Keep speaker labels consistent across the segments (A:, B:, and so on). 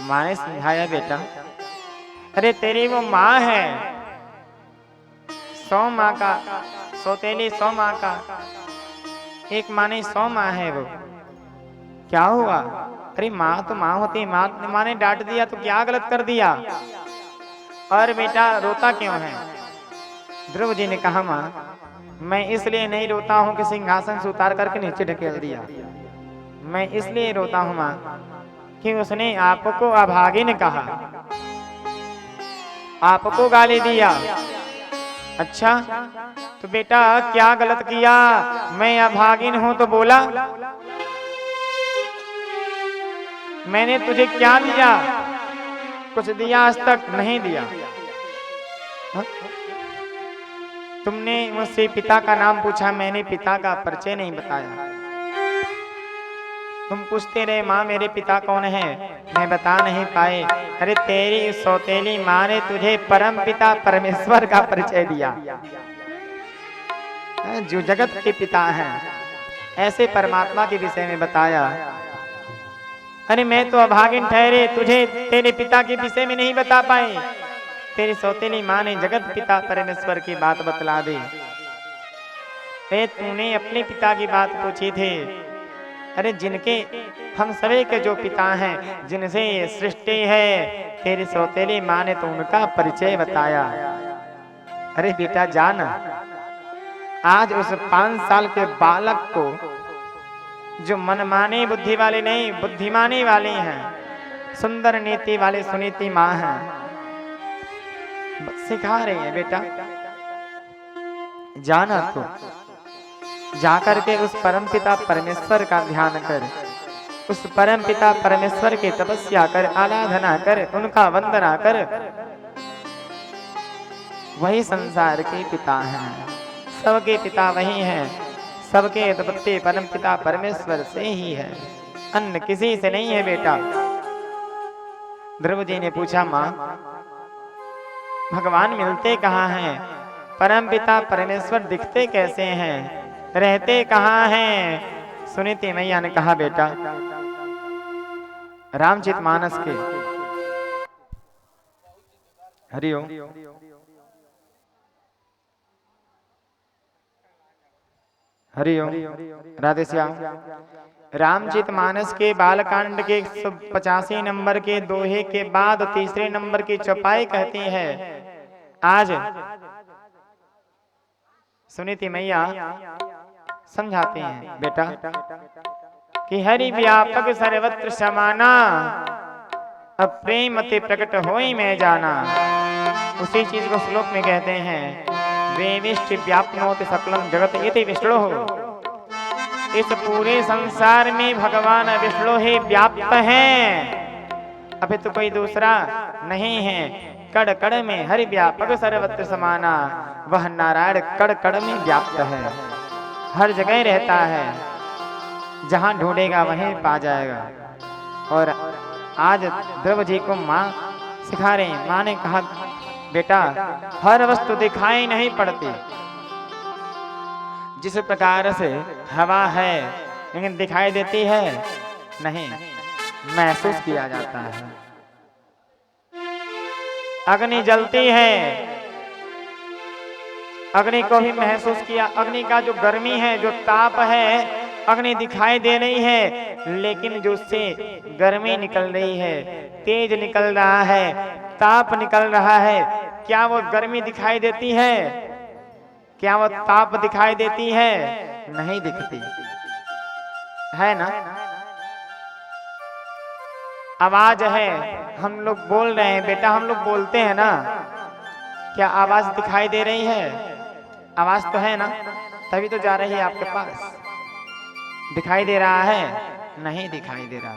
A: माँ ने समझाया, बेटा अरे तेरी वो माँ है, 100 माँ का सौतेली, 100 माँ का एक माँ नहीं, 100 माँ है वो। क्या हुआ? अरे माँ तो माँ होती, माँ ने डांट दिया तो क्या गलत कर दिया? और बेटा रोता क्यों है? ध्रुव जी ने कहा, माँ मैं इसलिए नहीं रोता हूँ कि सिंहासन से उतार करके नीचे ढकेल दिया। मैं इसलिए रोता हूँ माँ कि उसने आपको अभागिन कहा, आपको गाली दिया। अच्छा तो बेटा क्या गलत किया? मैं अभागिन हूं तो बोला? मैंने तुझे क्या दिया? कुछ दिया आज तक? नहीं दिया। हा? तुमने मुझसे पिता का नाम पूछा, मैंने पिता का परिचय नहीं बताया। तुम पूछते रहे माँ मेरे पिता कौन है, मैं बता नहीं पाए। अरे तेरी सौतेली माँ ने तुझे परम पिता परमेश्वर का परिचय दिया, जो जगत के पिता हैं, ऐसे परमात्मा के विषय में बताया। अरे मैं तो अभागिन ठहरे, तुझे तेरे पिता के विषय में नहीं बता पाए। तेरी सौतेली माँ ने जगत पिता परमेश्वर की बात बतला दी। तूने अपने पिता की बात पूछी थी। अरे जिनके हम सभी के जो पिता हैं, जिनसे ये सृष्टि है, तेरी सौतेली माँ ने तो उनका परिचय बताया। अरे बेटा जान, आज उस 5 साल के बालक को, जो मनमानी बुद्धि वाले नहीं बुद्धिमानी वाली हैं, सुंदर नीति वाले सुनीति माँ हैं, सिखा रही है बेटा जाना तो जाकर के उस परमपिता परमेश्वर का ध्यान कर, उस परमपिता परमेश्वर की तपस्या कर, आराधना कर, उनका वंदना कर। वही संसार के पिता हैं, सबके पिता वही हैं, सबके उत्पत्ति परमपिता परमेश्वर से ही है, अन्य किसी से नहीं है बेटा। ध्रुव जी ने पूछा, माँ भगवान मिलते कहाँ हैं? परमपिता परमेश्वर दिखते कैसे हैं? रहते कहाँ हैं? सुनीति मैया ने कहा, बेटा रामचरितमानस के हरिओम हरिओम राधे श्याम। रामचरितमानस के बालकांड के 85 नंबर के दोहे के बाद तीसरे नंबर की चौपाई कहती है, आज सुनीति मैया समझाते हैं बेटा कि हरि व्यापक सर्वत्र समाना, अब प्रेम अति प्रकट होई में जाना। उसी चीज को श्लोक में कहते हैं, वेविष्ट व्याप्नोति सकलम जगत इति विष्णु। इस पूरे संसार में भगवान विष्णु ही व्याप्त हैं, अभी तो कोई दूसरा नहीं है। कड़ कड़ में हरि व्यापक सर्वत्र समाना, वह नारायण कड़ कड़ में व्याप्त है, हर जगह रहता है, जहां ढूंढेगा वहीं पा जाएगा। और आज ध्रुव जी को माँ सिखा रहे हैं। माँ ने कहा, बेटा हर वस्तु दिखाई नहीं पड़ती, जिस प्रकार से हवा है लेकिन दिखाई देती है नहीं, महसूस किया जाता है। अग्नि जलती है, अग्नि को भी महसूस किया, अग्नि का जो गर्मी है, जो ताप है, अग्नि दिखाई दे रही है, लेकिन जो उससे गर्मी निकल रही है, तेज निकल रहा है, ताप निकल रहा है, क्या वो गर्मी दिखाई देती है? क्या वो ताप दिखाई देती है? नहीं दिखती है ना। आवाज है, हम लोग बोल रहे हैं बेटा, हम लोग बोलते हैं ना, क्या आवाज दिखाई दे रही है? आवाज तो है ना, तभी तो जा रही है आपके पास। दिखाई दे रहा है? नहीं दिखाई दे रहा।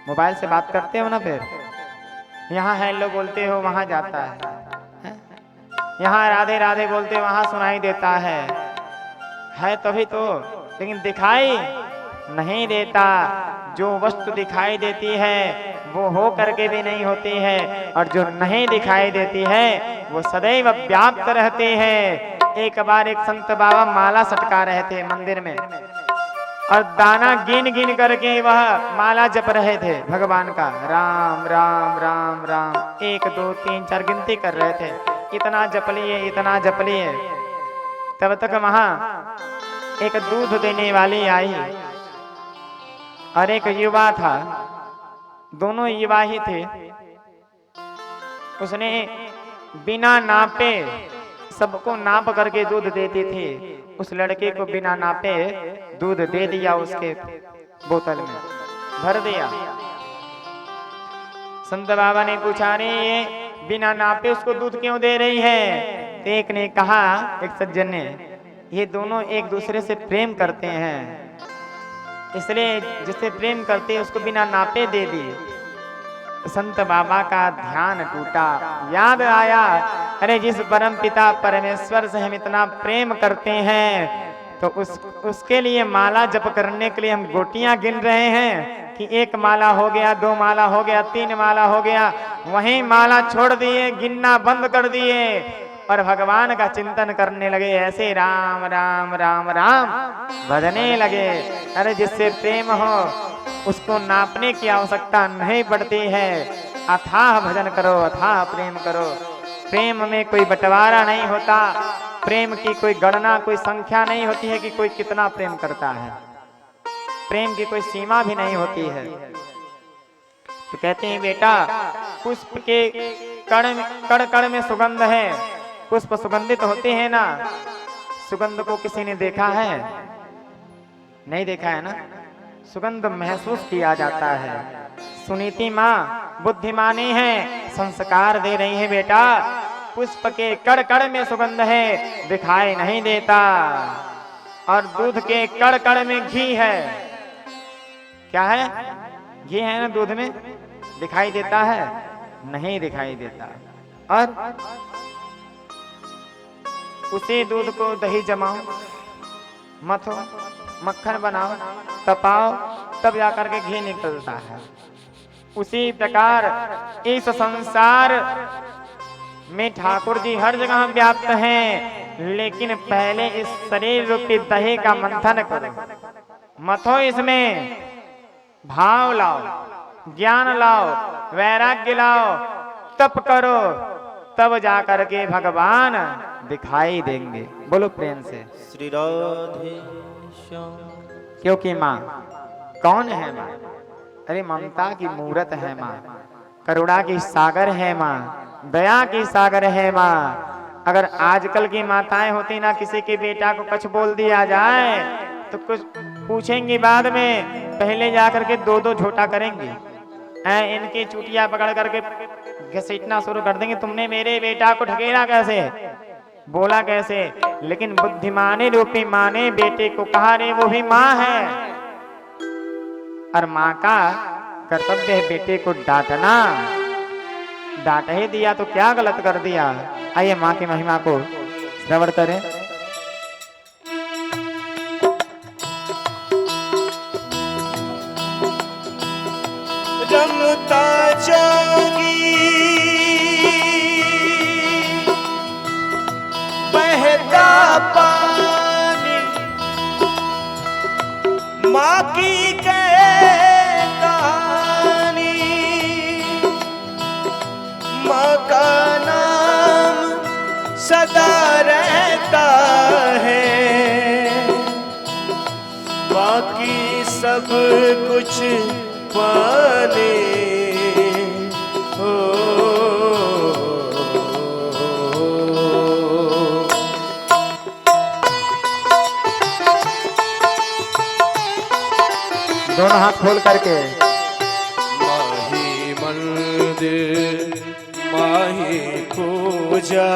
A: मोबाइल से बात करते हो ना, फिर यहाँ हेलो बोलते हो वहां जाता है, यहाँ राधे राधे बोलते वहां सुनाई देता है तभी तो, लेकिन दिखाई नहीं देता। जो वस्तु दिखाई देती है वो हो करके भी नहीं होती है, और जो नहीं दिखाई देती है वो सदैव व्याप्त रहते हैं। एक बार एक संत बाबा माला सटका रहे थे मंदिर में, और दाना गिन गिन करके वह माला जप रहे थे भगवान का, राम राम राम राम, 1 2 3 4 गिनती कर रहे थे, इतना जप लिए इतना जप लिए। तब तक वहां एक दूध देने वाली आई और एक युवा था, दोनों युवा ही थे। उसने बिना नापे सबको नाप करके दूध देती थी, उस लड़के को बिना नापे दूध दे दिया, उसके बोतल में भर दिया। संत बाबा ने पूछा, रे ये बिना नापे उसको दूध क्यों दे रही है? तो एक ने कहा, एक सज्जन ने, ये दोनों एक दूसरे से प्रेम करते हैं, इसलिए जिससे प्रेम करते हैं उसको बिना नापे दे दिए। संत बाबा का ध्यान टूटा, याद आया, अरे जिस परम पिता परमेश्वर से हम इतना प्रेम करते हैं तो उसके लिए माला जप करने के लिए हम गोटियां गिन रहे हैं कि 1 माला हो गया, 2 माला हो गया, 3 माला हो गया, वहीं माला छोड़ दिए, गिनना बंद कर दिए और भगवान का चिंतन करने लगे, ऐसे राम राम राम राम भजने लगे। अरे जिससे प्रेम हो उसको नापने की आवश्यकता नहीं पड़ती है, अथाह भजन करो, अथाह प्रेम करो। प्रेम में कोई बंटवारा नहीं होता, प्रेम की कोई गणना, कोई संख्या नहीं होती है कि कोई कितना प्रेम करता है, प्रेम की कोई सीमा भी नहीं होती है। तो कहते हैं बेटा, पुष्प के कण कण में सुगंध है, पुष्प सुगंधित होते हैं ना, सुगंध को किसी ने देखा है? नहीं देखा है ना, सुगंध महसूस किया जाता है। सुनीति माँ बुद्धिमानी है, संस्कार दे रही है, बेटा पुष्प के कण कण में सुगंध है, दिखाई नहीं देता, और दूध के कण कण में घी है। क्या है? घी है ना दूध में, दिखाई देता है? नहीं दिखाई देता। और उसी दूध को दही जमाओ, मथो, मक्खन बनाओ, तपाओ, तब जाकर के घी निकलता है। उसी प्रकार इस संसार में ठाकुर जी हर जगह व्याप्त हैं, लेकिन पहले इस शरीर रूपी दही का मंथन करो, मथो, इसमें भाव लाओ, ज्ञान लाओ, वैराग्य लाओ, तप करो, तब जाकर के भगवान दिखाई देंगे। बोलो प्रेम से
B: श्री राधे श्याम।
A: क्योंकि माँ कौन है? माँ अरे ममता की मूरत है माँ, करुणा की सागर है माँ, दया की सागर है माँ। अगर आजकल की माताएं होती ना, किसी के बेटा को कुछ बोल दिया जाए तो कुछ पूछेंगी बाद में, पहले जाकर के 2-2 झोटा करेंगी, इनकी चुटिया पकड़ करके घसीटना शुरू कर देंगे, तुमने मेरे बेटा को ढकेला कैसे, बोला कैसे। लेकिन बुद्धिमानी रूपी माँ ने बेटे को कहा, रे वो भी माँ है, और माँ का कर्तव्य है बेटे को डांटना। डांट ही दिया तो क्या गलत कर दिया। आइए माँ की महिमा को श्रवण करें।
B: रमता जागी बहता पानी, माँ की कहानी, माँ का नाम सदा रहता है, बाकी सब कुछ पाने हो।
A: दोनों हाथ खोल करके
B: माही मंदिर माही पूजा,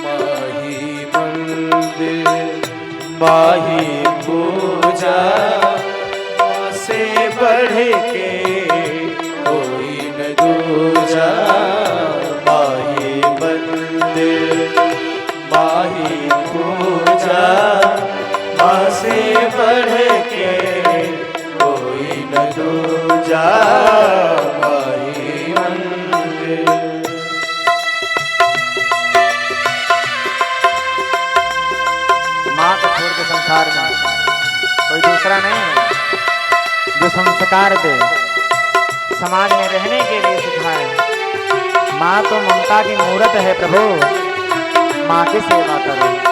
B: माही मंदिर माही पूजा, से बढ़ के कोई न दूजा। माही मंदिर माही पूजा, माँ से बढ़ के कोई न दूजा। माही मंदिर
A: माँ को छोड़ के संसार में संस्कार दे, समाज में रहने के लिए सिखाए। माँ तो ममता की मूरत है प्रभु, माँ की सेवा करो।